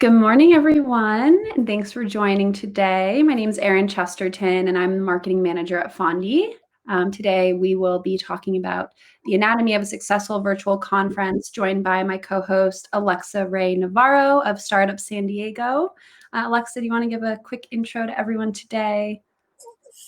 Good morning, everyone, and thanks for joining today. My name is Erin Chesterton, and I'm the marketing manager at Fondi. Today, we will be talking about the anatomy of a successful virtual conference, joined by my co-host, Alexa Ray Navarro of Startup San Diego. Alexa, do you want to give a quick intro to everyone today?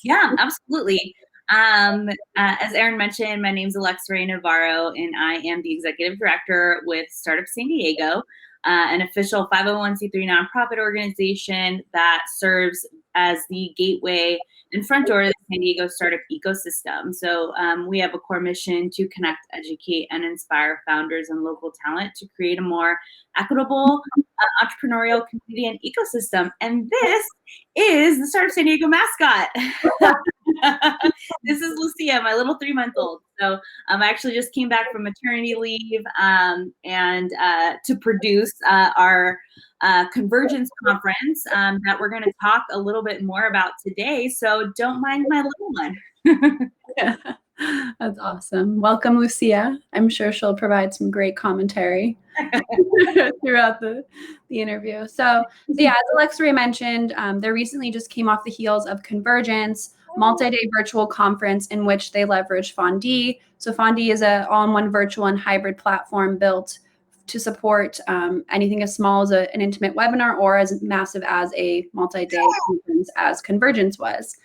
Yeah, absolutely. As Erin mentioned, my name is Alexa Ray Navarro, and I am the executive director with Startup San Diego, an official 501c3 nonprofit organization that serves as the gateway and front door to the San Diego startup ecosystem. So we have a core mission to connect, educate, and inspire founders and local talent to create a more equitable entrepreneurial community and ecosystem. And this is the Startup San Diego mascot. This is Lucia, my little 3-month-old. So I actually just came back from maternity leave and to produce our Convergence conference that we're going to talk a little bit more about today. So don't mind my little one. That's awesome. Welcome, Lucia. I'm sure she'll provide some great commentary throughout the interview. So yeah, as Alexa Ray mentioned, they recently just came off the heels of Convergence, multi-day virtual conference in which they leveraged Fondi. So Fondi is an all-in-one virtual and hybrid platform built to support anything as small as an intimate webinar or as massive as a multi-day conference as Convergence was.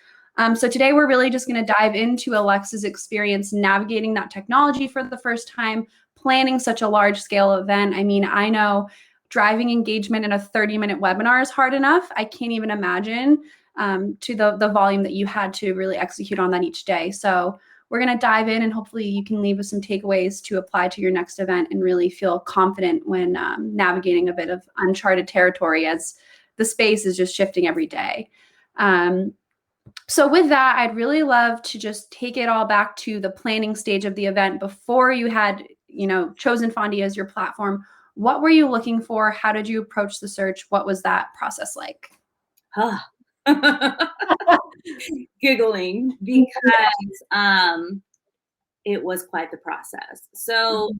So today we're really just going to dive into Alexa's experience navigating that technology for the first time, planning such a large scale event. I mean, I know driving engagement in a 30-minute webinar is hard enough. I can't even imagine to the volume that you had to really execute on that each day. So we're going to dive in, and hopefully you can leave with some takeaways to apply to your next event and really feel confident when navigating a bit of uncharted territory as the space is just shifting every day. So with that, I'd really love to just take it all back to the planning stage of the event before you had, chosen Fondi as your platform. What were you looking for? How did you approach the search? What was that process like? Giggling because it was quite the process. So,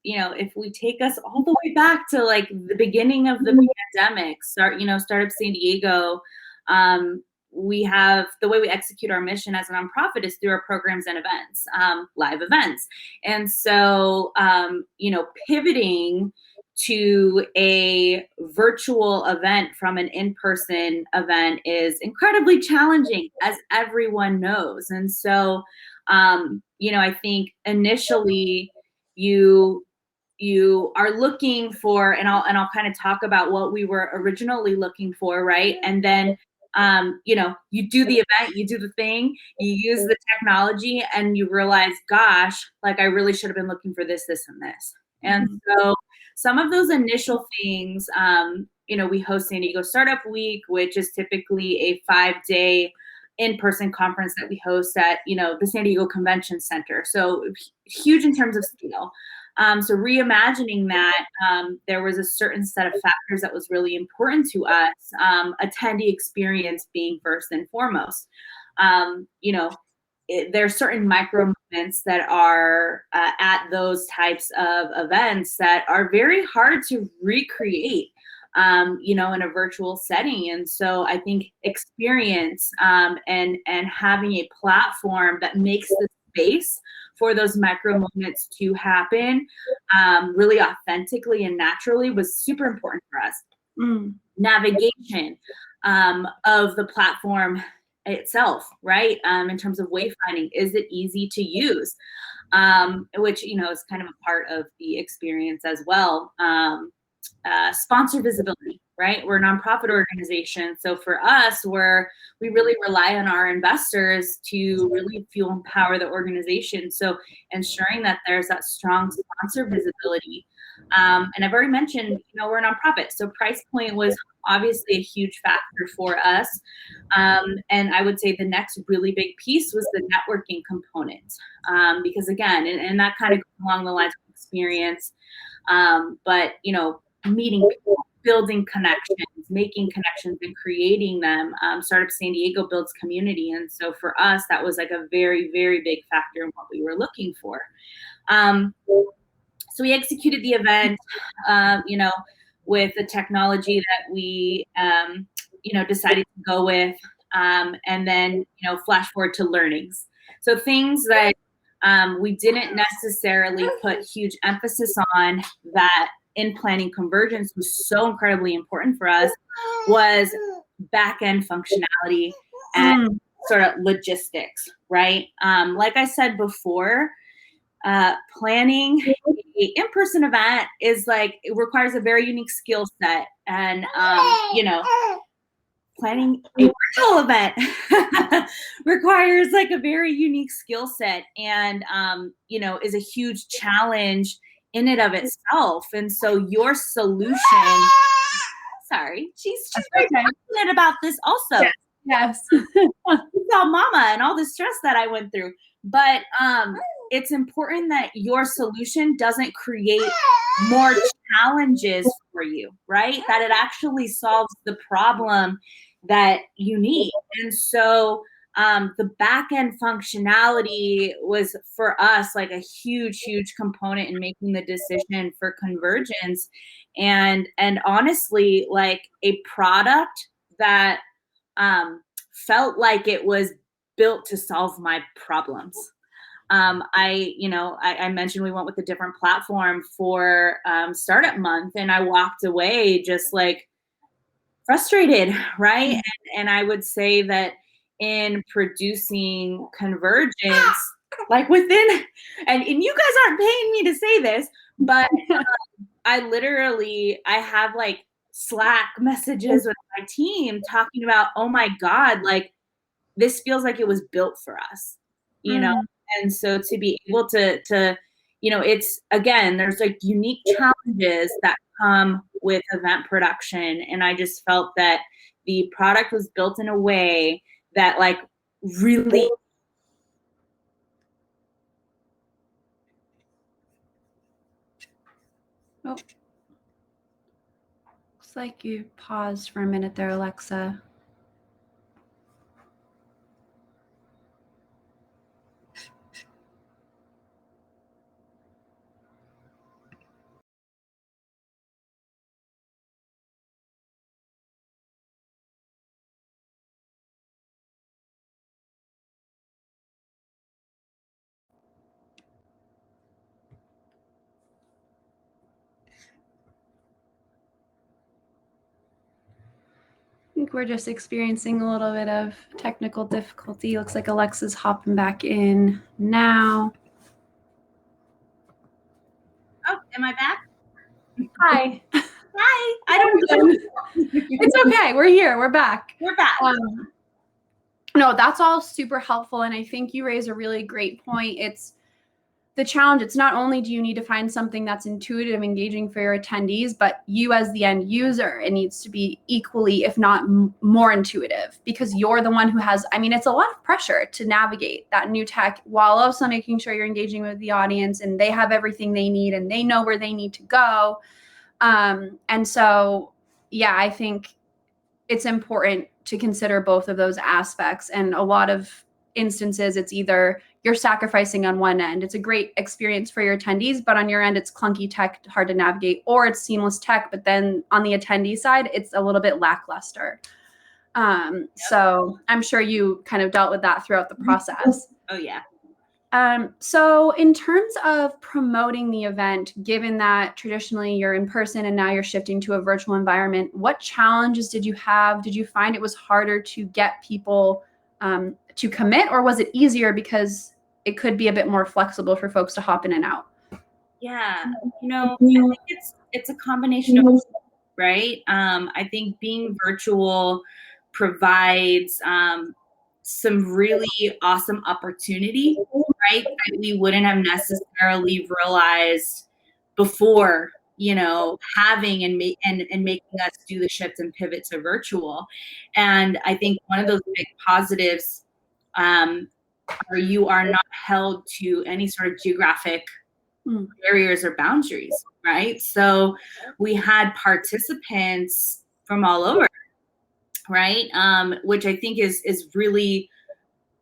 if we take us all the way back to like the beginning of the pandemic, Startup San Diego, we have the way we execute our mission as a nonprofit is through our programs and events, live events. And so, pivoting to a virtual event from an in-person event is incredibly challenging, as everyone knows. And so, I think initially you are looking for, and I'll kind of talk about what we were originally looking for, right? And then you do the event, you do the thing, you use the technology, and you realize, gosh, like I really should have been looking for this, this, and this. And so some of those initial things, we host San Diego Startup Week, which is typically a 5-day in-person conference that we host at, the San Diego Convention Center. So huge in terms of scale. So reimagining that, there was a certain set of factors that was really important to us, attendee experience being first and foremost. There are certain micro movements that are at those types of events that are very hard to recreate, in a virtual setting. And so I think experience and having a platform that makes the space for those micro moments to happen really authentically and naturally was super important for us. Navigation of the platform itself, right? In terms of wayfinding, is it easy to use? Which, is kind of a part of the experience as well. Sponsor visibility, right? We're a nonprofit organization. So for us, we really rely on our investors to really fuel and power the organization. So ensuring that there's that strong sponsor visibility. And I've already mentioned, we're a nonprofit. So price point was obviously a huge factor for us. And I would say the next really big piece was the networking component. Because again, and that kind of goes along the lines of experience. But, meeting people, building connections, making connections and creating them. Startup San Diego builds community. And so for us, that was like a very, very big factor in what we were looking for. So we executed the event, with the technology that we, decided to go with. And then, flash forward to learnings. So things that we didn't necessarily put huge emphasis on that in planning convergence was so incredibly important for us was back-end functionality and sort of logistics, right? Like I said before, planning an in-person event is like, it requires a very unique skill set. And, planning a virtual event requires like a very unique skill set and, is a huge challenge in and of itself. And so your solution, sorry, she's very passionate about this also. Yes. You saw mama and all the stress that I went through. But it's important that your solution doesn't create more challenges for you, right? That it actually solves the problem that you need. And so the back end functionality was for us like a huge, huge component in making the decision for convergence. And honestly, like a product that felt like it was built to solve my problems. I mentioned we went with a different platform for Startup Month, and I walked away just like frustrated, right? And I would say that in producing convergence, like within, and you guys aren't paying me to say this, but I have like Slack messages with my team talking about, oh my God, like this feels like it was built for us, And so to be able to, it's, again, there's like unique challenges that come with event production. And I just felt that the product was built in a way that like really. Oh. Looks like you paused for a minute there, Alexa. I think we're just experiencing a little bit of technical difficulty. Looks like Alexa's hopping back in now. Oh, am I back? Hi. Hi. I don't know. It's okay. We're here. We're back. We're back. No, that's all super helpful. And I think you raise a really great point. It's the challenge. It's not only do you need to find something that's intuitive, engaging for your attendees, but you as the end user, it needs to be equally, if not more intuitive, because you're the one who has, it's a lot of pressure to navigate that new tech while also making sure you're engaging with the audience and they have everything they need and they know where they need to go. And so, yeah, I think it's important to consider both of those aspects. And a lot of instances, it's either you're sacrificing on one end. It's a great experience for your attendees, but on your end, it's clunky tech, hard to navigate, or it's seamless tech. But then on the attendee side, it's a little bit lackluster. So I'm sure you kind of dealt with that throughout the process. Oh, yeah. So in terms of promoting the event, given that traditionally you're in person and now you're shifting to a virtual environment, what challenges did you have? Did you find it was harder to get people to commit, or was it easier because it could be a bit more flexible for folks to hop in and out? Yeah, I think it's a combination of, right? I think being virtual provides some really awesome opportunity, right? That we wouldn't have necessarily realized before, having and making us do the shift and pivot to virtual. And I think one of those big positives are you are not held to any sort of geographic barriers or boundaries, right? So we had participants from all over, right? Which I think is really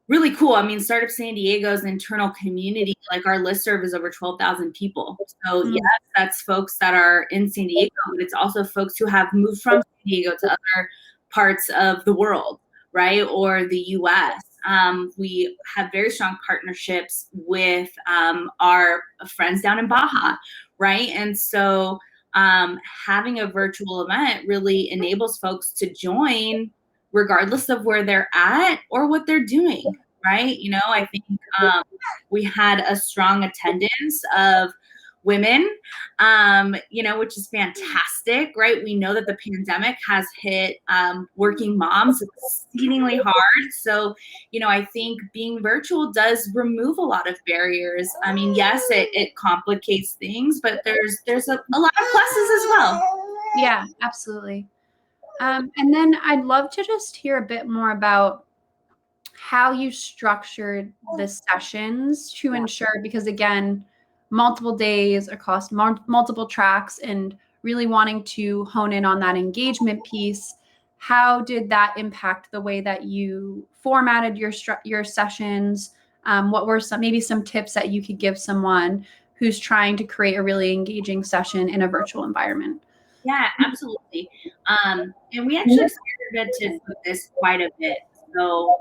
really cool. I mean, Startup San Diego's internal community, like our listserv is over 12,000 people. So yes, that's folks that are in San Diego, but it's also folks who have moved from San Diego to other parts of the world, right? Or the US. We have very strong partnerships with our friends down in Baja, right? And so having a virtual event really enables folks to join regardless of where they're at or what they're doing, right? You know, I think we had a strong attendance of women, you know, which is fantastic, right? We know that the pandemic has hit working moms exceedingly hard. So, you know, I think being virtual does remove a lot of barriers. I mean, yes, it complicates things, but there's a lot of pluses as well. Yeah, absolutely. And then I'd love to just hear a bit more about how you structured the sessions to ensure, because again, multiple days across multiple tracks and really wanting to hone in on that engagement piece. How did that impact the way that you formatted your sessions? What were maybe some tips that you could give someone who's trying to create a really engaging session in a virtual environment? Yeah, absolutely. And we actually experimented with this quite a bit. So,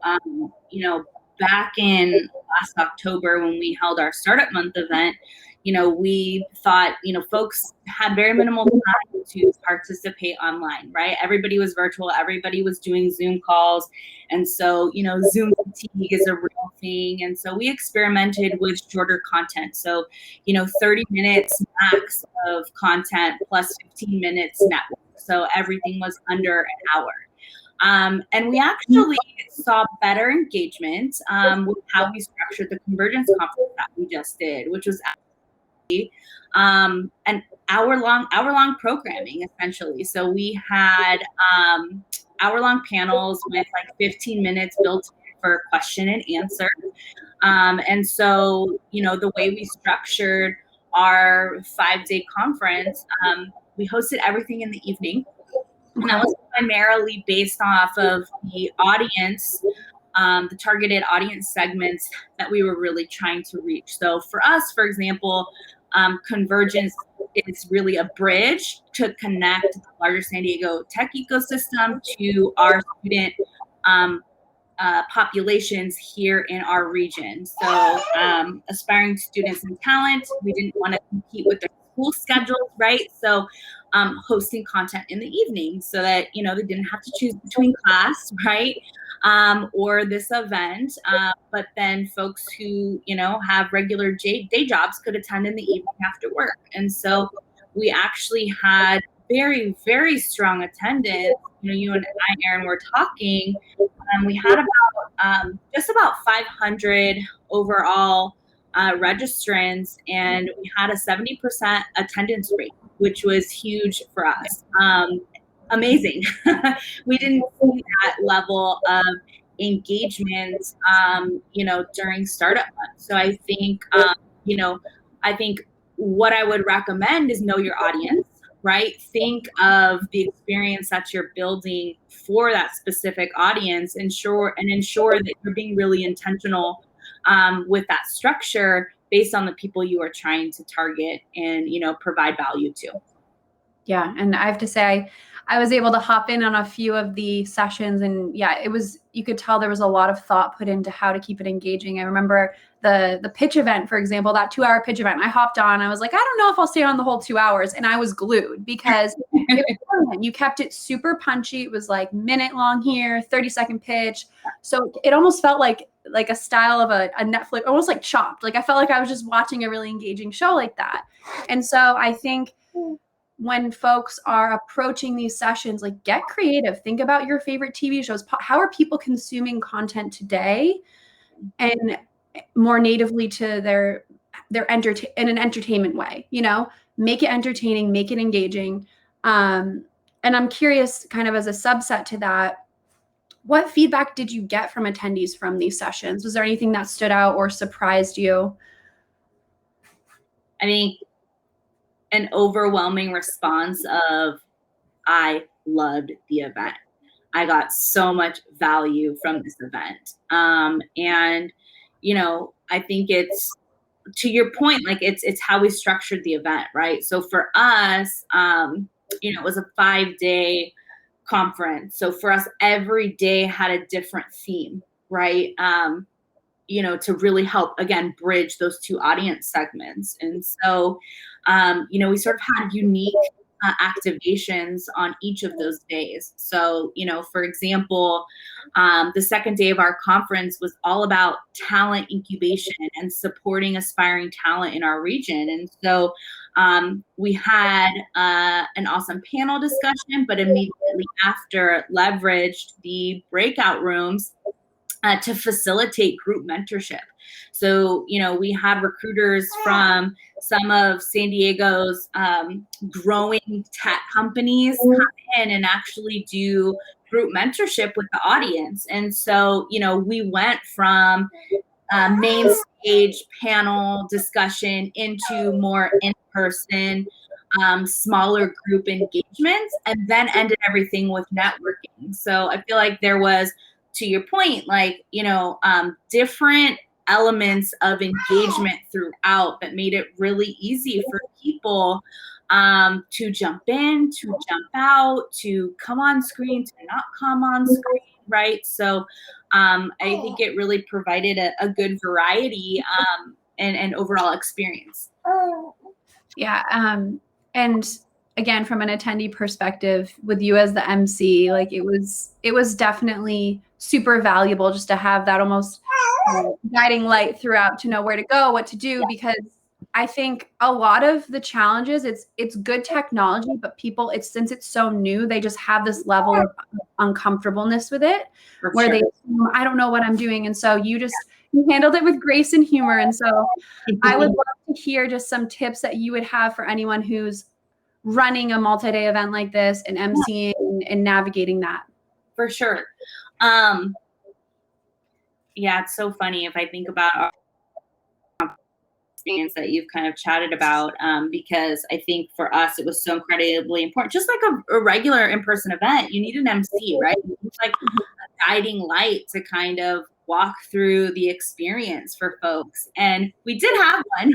you know, back in last October when we held our Startup Month event, you know, we thought, you know, folks had very minimal time to participate online, right? Everybody was virtual, everybody was doing Zoom calls. And so, you know, Zoom fatigue is a real thing. And so we experimented with shorter content. So, you know, 30 minutes max of content plus 15 minutes network. So everything was under an hour. And we actually saw better engagement with how we structured the Convergence conference that we just did, which was actually an hour-long programming essentially. So we had hour-long panels with like 15 minutes built for question and answer. And so, you know, the way we structured our 5-day conference, we hosted everything in the evening. And that was primarily based off of the audience, the targeted audience segments that we were really trying to reach. So for us, for example, Convergence is really a bridge to connect the larger San Diego tech ecosystem to our student populations here in our region. So aspiring students and talent, we didn't want to compete with their school schedules, right? So hosting content in the evening so that, you know, they didn't have to choose between class, right? Or this event, but then folks who, you know, have regular day jobs could attend in the evening after work. And so we actually had very, very strong attendance. You know, you and I, Erin, were talking. We had about just about 500 overall registrants, and we had a 70% attendance rate, which was huge for us. Amazing. We didn't see that level of engagement, you know, during Startup Month. So I think, you know, I think what I would recommend is know your audience, right? Think of the experience that you're building for that specific audience, ensure that you're being really intentional with that structure based on the people you are trying to target and, you know, provide value to. Yeah, and I have to say, I was able to hop in on a few of the sessions, and yeah, it was, you could tell there was a lot of thought put into how to keep it engaging. I remember the pitch event, for example, that 2-hour pitch event. I hopped on. I was like, I don't know if I'll stay on the whole 2 hours, and I was glued because you kept it super punchy. It was like minute long here, 30-second pitch. So it almost felt like a style of a Netflix, almost like Chopped. Like I felt like I was just watching a really engaging show like that. And so I think when folks are approaching these sessions, like get creative, think about your favorite TV shows. How are people consuming content today, and more natively to their in an entertainment way, you know, make it entertaining, make it engaging. And I'm curious, kind of as a subset to that, what feedback did you get from attendees from these sessions? Was there anything that stood out or surprised you? I mean, an overwhelming response of, I loved the event. I got so much value from this event. And, you know, I think it's, to your point, like it's how we structured the event, right? So for us, you know, it was a 5-day conference. So for us, every day had a different theme, right? You know, to really help, again, bridge those two audience segments. And so, you know, we sort of had unique activations on each of those days. So, you know, for example, the second day of our conference was all about talent incubation and supporting aspiring talent in our region. And so we had an awesome panel discussion, but immediately after leveraged the breakout rooms to facilitate group mentorship. So, you know, we had recruiters from some of San Diego's growing tech companies come in and actually do group mentorship with the audience. And so, you know, we went from main stage panel discussion into more in-person, smaller group engagements, and then ended everything with networking. So I feel like there was, to your point, like, you know, different elements of engagement throughout that made it really easy for people to jump in, to jump out, to come on screen, to not come on screen, right? So I think it really provided a good variety and overall experience. Yeah. And again, from an attendee perspective, with you as the MC, like it was definitely super valuable just to have that almost guiding light throughout, to know where to go, what to do, because I think a lot of the challenges, it's good technology, but people, since it's so new, they just have this level of uncomfortableness with it, where they assume, I don't know what I'm doing. And so you handled it with grace and humor. And so I would love to hear just some tips that you would have for anyone who's running a multi-day event like this and emceeing and navigating that. For sure. Yeah, it's so funny if I think about our experience that you've kind of chatted about, because I think for us it was so incredibly important. Just like a regular in-person event, you need an MC, right? It's like a guiding light to kind of walk through the experience for folks. And we did have one.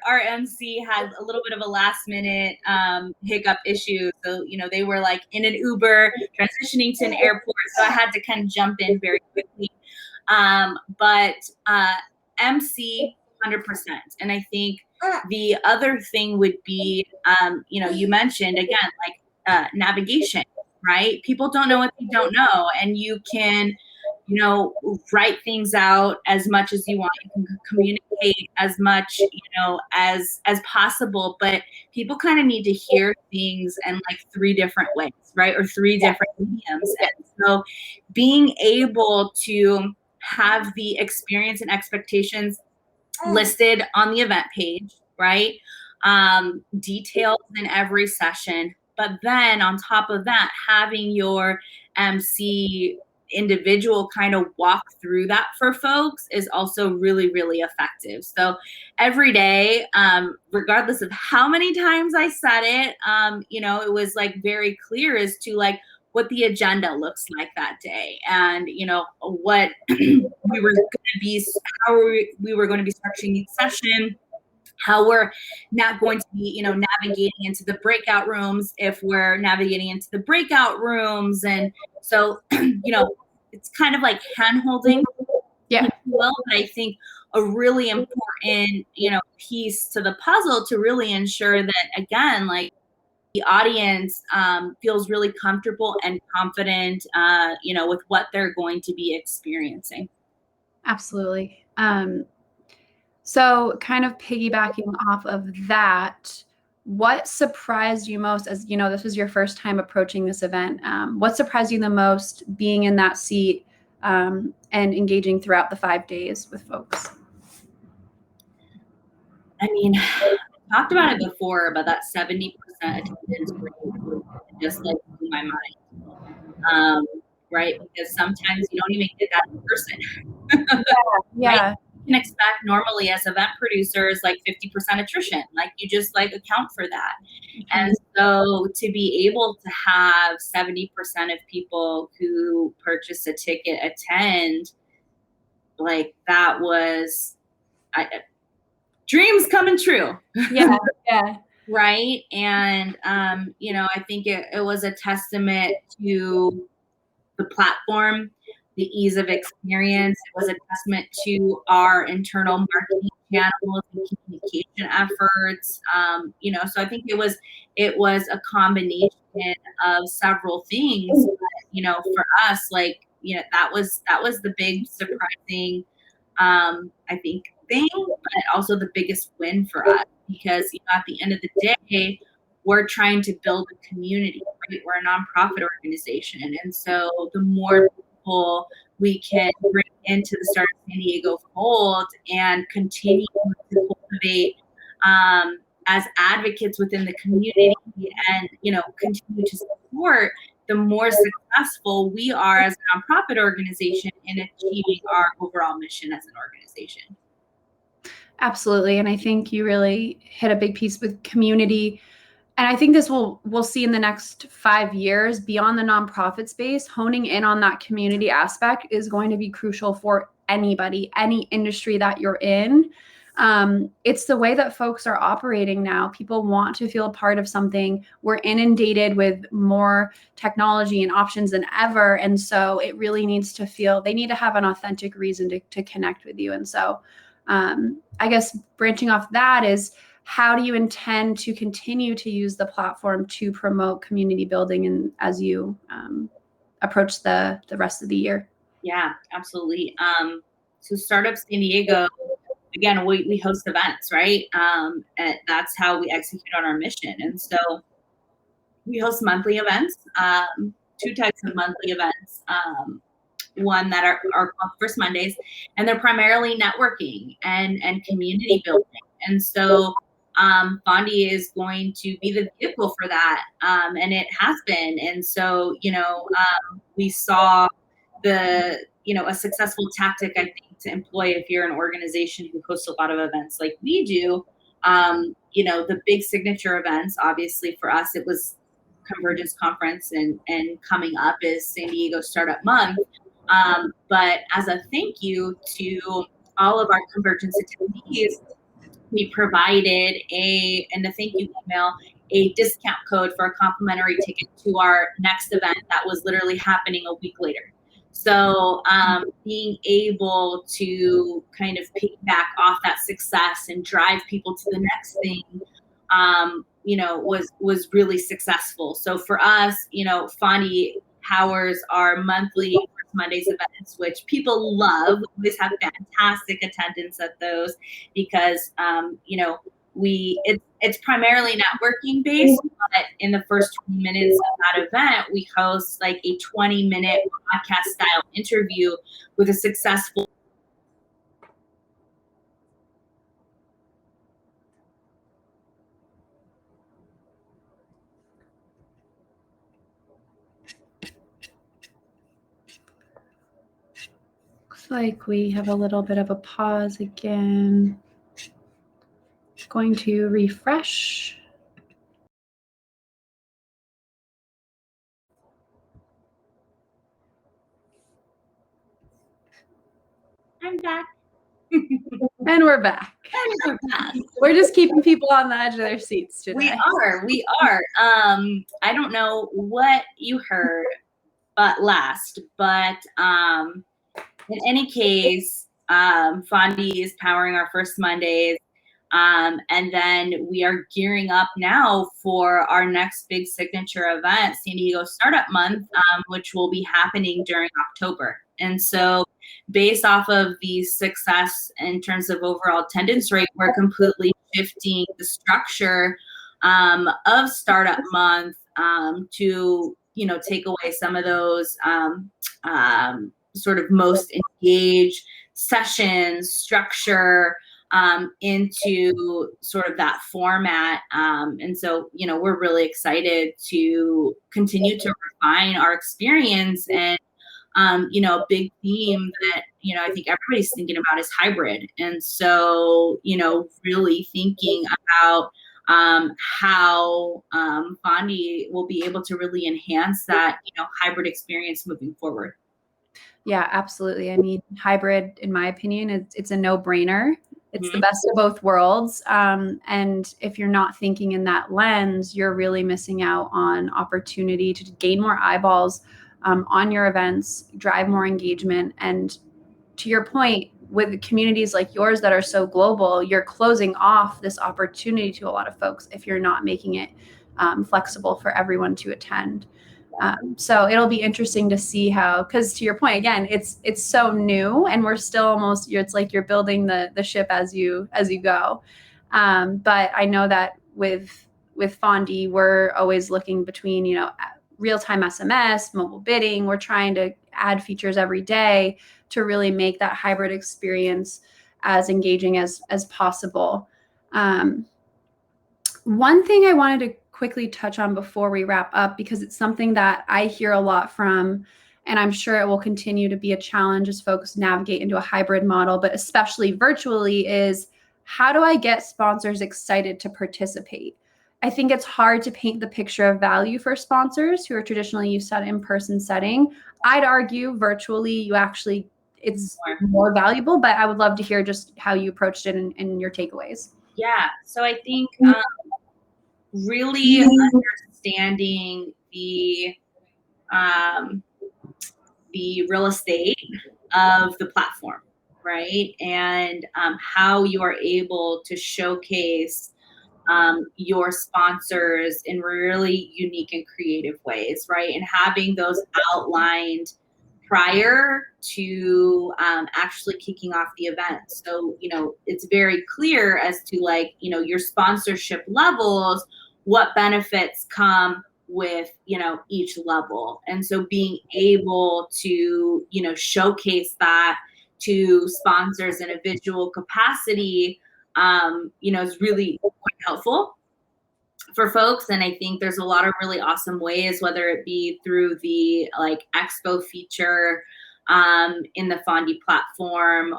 Our MC had a little bit of a last minute hiccup issue. So, you know, they were like in an Uber transitioning to an airport. So I had to kind of jump in very quickly. But MC 100%. And I think the other thing would be, you know, you mentioned again, like navigation, right? People don't know what they don't know. And you can, you know, write things out as much as you want. You can communicate as much, you know, as possible, but people kind of need to hear things in like 3 different ways, right? Or 3 different mediums. And so being able to have the experience and expectations listed on the event page, right? Details in every session, but then on top of that, having your MC individual kind of walk through that for folks is also really, really effective. So every day, regardless of how many times I said it, you know, it was like very clear as to like what the agenda looks like that day, and you know what we were going to be, how we were going to be structuring each session, how we're not going to be, you know, navigating into the breakout rooms, if we're navigating into the breakout rooms. And so, you know, it's kind of like hand-holding, yeah, if you will, but I think a really important, you know, piece to the puzzle to really ensure that, again, like the audience feels really comfortable and confident, you know, with what they're going to be experiencing. Absolutely. So kind of piggybacking off of that, what surprised you most, as you know, this was your first time approaching this event? What surprised you the most being in that seat and engaging throughout the 5 days with folks? I mean, I talked about it before, but that 70% attendance rate just like blew my mind. Right? Because sometimes you don't even get that in person. Yeah. Right? can expect normally as event producers, like 50% attrition, like you just like account for that. And so to be able to have 70% of people who purchase a ticket attend, like that was dreams coming true. Yeah, yeah. Right. And, I think it was a testament to the platform, the ease of experience. It was a testament to our internal marketing channels and communication efforts. So I think it was a combination of several things. But, for us, that was the big surprising, I think, thing, but also the biggest win for us, because at the end of the day, we're trying to build a community, right? We're a nonprofit organization. And so the more people we can bring into the Start San Diego fold and continue to cultivate as advocates within the community and, continue to support, the more successful we are as a nonprofit organization in achieving our overall mission as an organization. Absolutely. And I think you really hit a big piece with community. And I think this we'll see in the next 5 years beyond the nonprofit space. Honing in on that community aspect is going to be crucial for anybody, any industry that you're in. It's the way that folks are operating now. People want to feel a part of something. We're inundated with more technology and options than ever. And so it really needs to feel, they need to have an authentic reason to connect with you. And so I guess branching off that is, how do you intend to continue to use the platform to promote community building and as you approach the rest of the year? Yeah, absolutely. So Startup San Diego, again, we host events, right? And that's how we execute on our mission. And so we host monthly events, 2 types of monthly events. One that are called First Mondays, and they're primarily networking and community building. And so Fondi is going to be the vehicle for that, and it has been. And so we saw a successful tactic, I think, to employ if you're an organization who hosts a lot of events like we do. The big signature events, obviously for us, it was Convergence Conference, and coming up is San Diego Startup Month. But as a thank you to all of our Convergence attendees, we provided in the thank you email a discount code for a complimentary ticket to our next event that was literally happening a week later. So being able to kind of piggyback off that success and drive people to the next thing, was really successful. So for us, Fondi powers our monthly Mondays events, which people love. We always have fantastic attendance at those because, it's primarily networking based, but in the first 20 minutes of that event, we host like a 20-minute podcast style interview with a successful Looks like we have a little bit of a pause again. Going to refresh. I'm back. And we're back. We're just keeping people on the edge of their seats today. We are. I don't know what you heard last, but in any case, Fondi is powering our First Mondays. And then we are gearing up now for our next big signature event, San Diego Startup Month, which will be happening during October. And so based off of the success in terms of overall attendance rate, we're completely shifting the structure of Startup Month to, take away some of those sort of most engaged sessions, structure, into sort of that format. And so, we're really excited to continue to refine our experience and A big theme that, I think everybody's thinking about is hybrid. And so, really thinking about how Fondi will be able to really enhance that, hybrid experience moving forward. Yeah, absolutely. I mean, hybrid, in my opinion, it's a no-brainer. It's the best of both worlds. And if you're not thinking in that lens, you're really missing out on opportunity to gain more eyeballs on your events, drive more engagement. And to your point, with communities like yours that are so global, you're closing off this opportunity to a lot of folks if you're not making it flexible for everyone to attend. So it'll be interesting to see how, because to your point, again, it's so new and we're still almost, it's like you're building the ship as you go. But I know that with Fondi, we're always looking between, real-time SMS, mobile bidding. We're trying to add features every day to really make that hybrid experience as engaging as possible. One thing I wanted to quickly touch on before we wrap up, because it's something that I hear a lot from, and I'm sure it will continue to be a challenge as folks navigate into a hybrid model, but especially virtually, is how do I get sponsors excited to participate? I think it's hard to paint the picture of value for sponsors who are traditionally used to an in-person setting. I'd argue virtually, it's more valuable, but I would love to hear just how you approached it and your takeaways. Yeah. So I think really understanding the real estate of the platform, right? And how you are able to showcase your sponsors in really unique and creative ways, right? And having those outlined prior to actually kicking off the event. So, it's very clear as to your sponsorship levels, what benefits come with, each level. And so being able to, showcase that to sponsors in a visual capacity, is really quite helpful for folks. And I think there's a lot of really awesome ways, whether it be through the expo feature in the Fondi platform,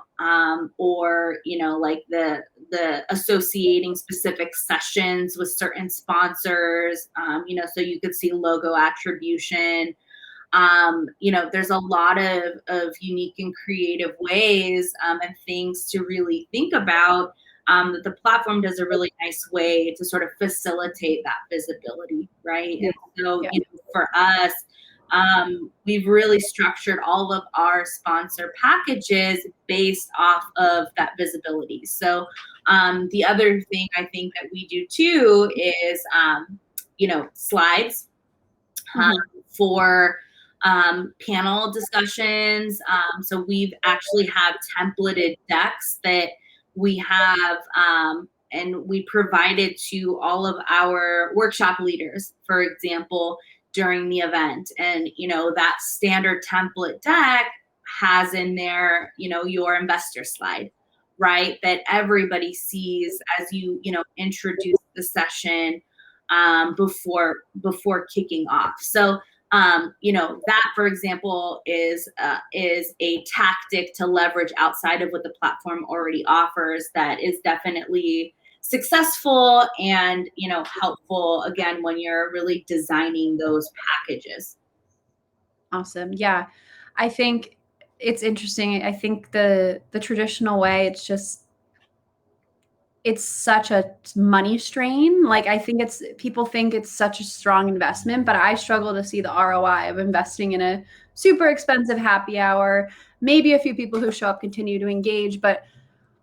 or the associating specific sessions with certain sponsors, so you could see logo attribution. There's a lot of unique and creative ways and things to really think about, that the platform does a really nice way to sort of facilitate that visibility, right? Yeah. And so, Yeah. For us, we've really structured all of our sponsor packages based off of that visibility. So the other thing I think that we do too is, slides for panel discussions. So we've actually have templated decks that we have, and we provided to all of our workshop leaders, for example, during the event. And, that standard template deck has in there, your investor slide, right? That everybody sees as you, introduce the session before kicking off. So, that, for example, is a tactic to leverage outside of what the platform already offers that is definitely successful and, helpful, again, when you're really designing those packages. Awesome. Yeah. I think it's interesting. I think the traditional way, it's such a money strain. Like, I think people think it's such a strong investment, but I struggle to see the ROI of investing in a super expensive happy hour. Maybe a few people who show up continue to engage, but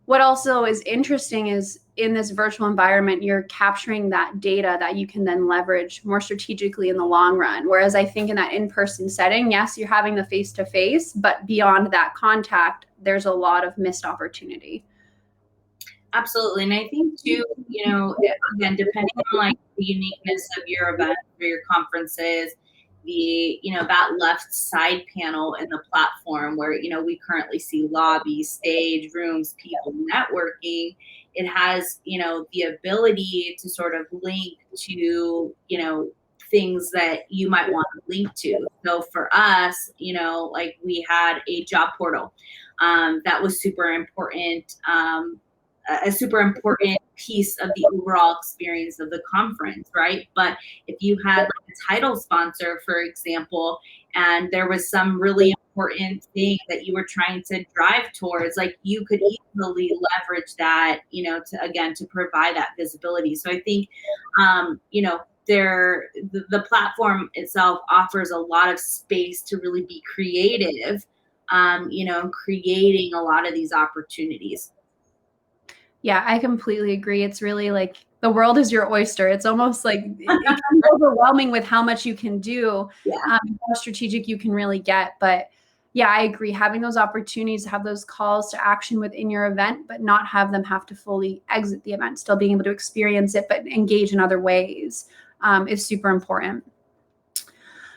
what also is interesting is in this virtual environment, you're capturing that data that you can then leverage more strategically in the long run. Whereas I think in that in-person setting, yes, you're having the face-to-face, but beyond that contact, there's a lot of missed opportunity. Absolutely. And I think too, again, depending on the uniqueness of your event or your conferences, that left side panel in the platform where, we currently see lobby, stage, rooms, people networking, it has, the ability to sort of link to, things that you might want to link to. So for us, you know, like we had a job portal that was super important, a super important piece of the overall experience of the conference, right? But if you had like a title sponsor, for example, and there was some really important thing that you were trying to drive towards, like you could easily leverage that, you know, to, again, to provide that visibility. So I think, you know, the platform itself offers a lot of space to really be creative, you know, creating a lot of these opportunities. Yeah, I completely agree. It's really like the world is your oyster. It's almost like it can be overwhelming with how much you can do, Yeah. How strategic you can really get. But yeah, I agree. Having those opportunities, have those calls to action within your event, but not have them have to fully exit the event, still being able to experience it, but engage in other ways is super important.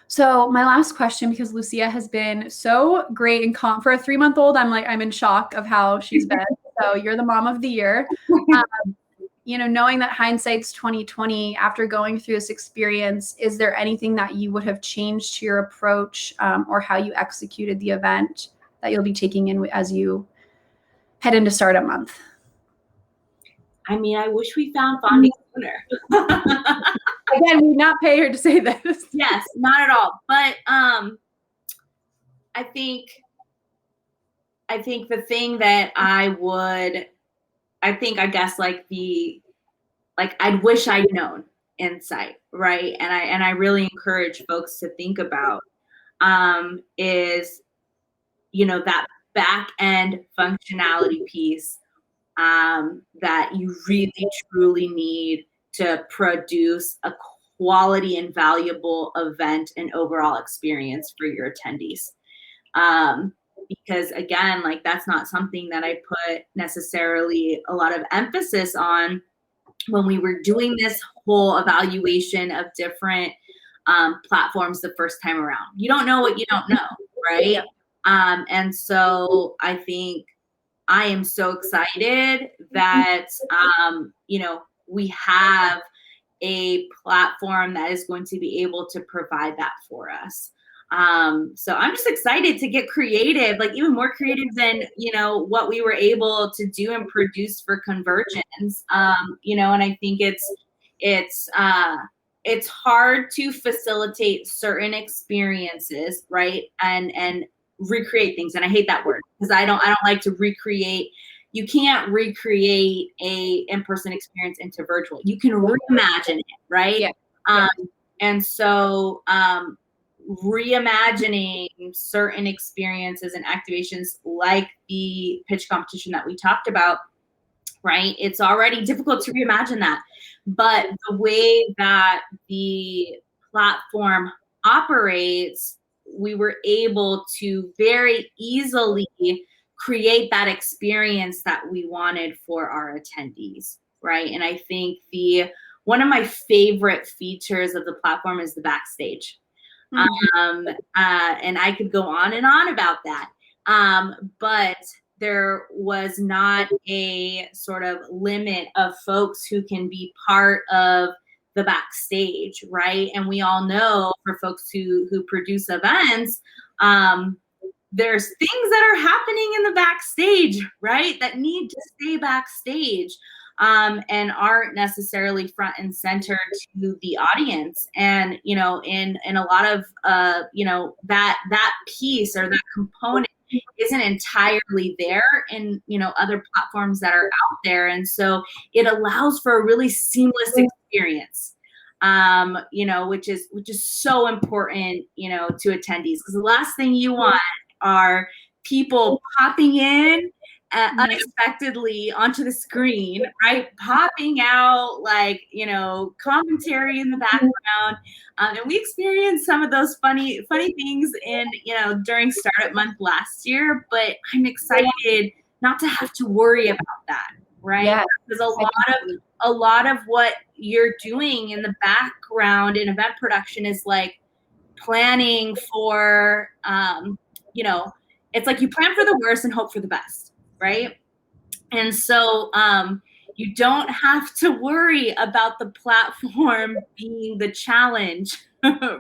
So my last question, because Lucia has been so great and for a 3-month-old, I'm in shock of how she's been. So you're the mom of the year. You know, knowing that hindsight's 2020, after going through this experience, is there anything that you would have changed to your approach or how you executed the event that you'll be taking in as you head into startup month? I mean, I wish we found funding sooner. Again, we not pay her to say this. Yes, not at all. But I think the thing that I guess like I'd wish I'd known insight, right? And I really encourage folks to think about is, you know, that back end functionality piece that you really truly need to produce a quality and valuable event and overall experience for your attendees. Because again, like that's not something that I put necessarily a lot of emphasis on when we were doing this whole evaluation of different platforms the first time around. You don't know what you don't know, right? And so I think I am so excited that, you know, we have a platform that is going to be able to provide that for us. So I'm just excited to get creative, like even more creative than, you know, what we were able to do and produce for Convergence. You know, and I think it's hard to facilitate certain experiences, right? And recreate things. And I hate that word because I don't like to recreate. You can't recreate a in-person experience into virtual. You can reimagine it, right? Yeah. And so reimagining certain experiences and activations like the pitch competition that we talked about, right? It's already difficult to reimagine that. But the way that the platform operates, we were able to very easily create that experience that we wanted for our attendees, right? And I think one of my favorite features of the platform is the backstage. And I could go on and on about that. But there was not a sort of limit of folks who can be part of the backstage, right? And we all know for folks who produce events, there's things that are happening in the backstage, right? That need to stay backstage. And aren't necessarily front and center to the audience. And, you know, in a lot of, you know, that piece or that component isn't entirely there in, you know, other platforms that are out there. And so it allows for a really seamless experience, you know, which is so important, you know, to attendees, because the last thing you want are people popping in unexpectedly onto the screen, right? Popping out, like, you know, commentary in the background. And we experienced some of those funny things in, you know, during Startup Month last year, but I'm excited not to have to worry about that, right? Yeah. Because a lot of what you're doing in the background in event production is like planning for, you know, it's like you plan for the worst and hope for the best, right? And so you don't have to worry about the platform being the challenge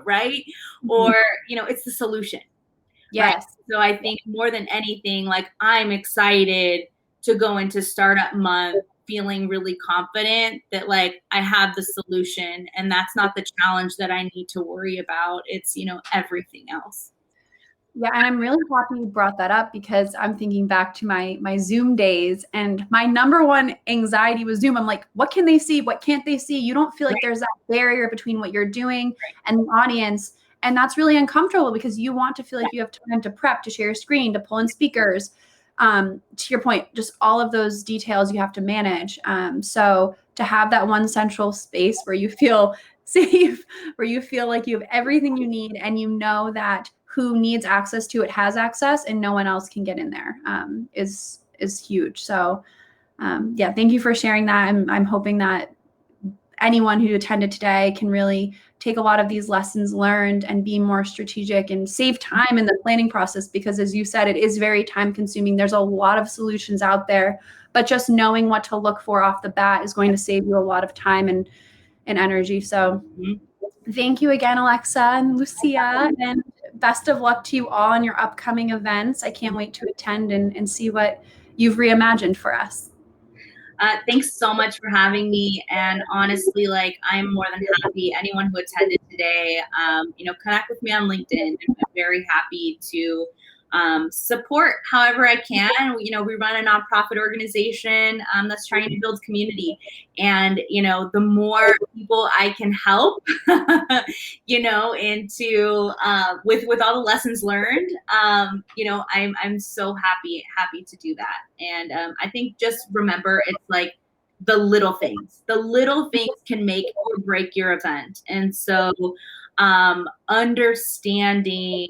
right? Or, it's the solution. Right. Yes. So I think more than anything, like, I'm excited to go into startup month feeling really confident that, like, I have the solution, and that's not the challenge that I need to worry about. It's, everything else. Yeah, and I'm really happy you brought that up, because I'm thinking back to my Zoom days, and my number one anxiety was Zoom. I'm like, what can they see? What can't they see? You don't feel like there's that barrier between what you're doing and the audience. And that's really uncomfortable, because you want to feel like you have time to prep, to share your screen, to pull in speakers. To your point, just all of those details you have to manage. So to have that one central space where you feel safe, where you feel like you have everything you need, and you know that who needs access to it has access, and no one else can get in there, is huge. So yeah, thank you for sharing that. I'm hoping that anyone who attended today can really take a lot of these lessons learned and be more strategic and save time in the planning process, because as you said, it is very time consuming. There's a lot of solutions out there, but just knowing what to look for off the bat is going to save you a lot of time and energy. So thank you again, Alexa and Lucia, and best of luck to you all in your upcoming events. I can't wait to attend and see what you've reimagined for us. Thanks so much for having me. And honestly, like, I'm more than happy. Anyone who attended today, connect with me on LinkedIn. I'm very happy to support however I can. We run a nonprofit organization that's trying to build community. And, the more people I can help, into with all the lessons learned, I'm so happy to do that. And I think just remember, it's like the little things can make or break your event. And so understanding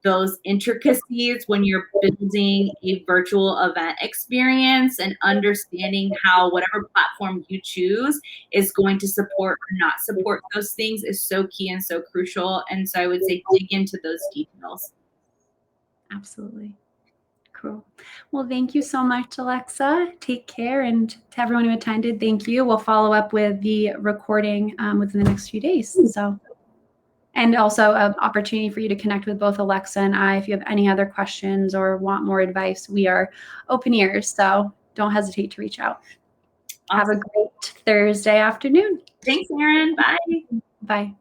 those intricacies when you're building a virtual event experience, and understanding how whatever platform you choose is going to support or not support those things is so key and so crucial. And so I would say dig into those details. Absolutely. Cool. Well, thank you so much, Alexa. Take care. And to everyone who attended, thank you. We'll follow up with the recording within the next few days. So, and also an opportunity for you to connect with both Alexa and I. If you have any other questions or want more advice, we are open ears. So don't hesitate to reach out. Awesome. Have a great Thursday afternoon. Thanks, Erin. Bye. Bye.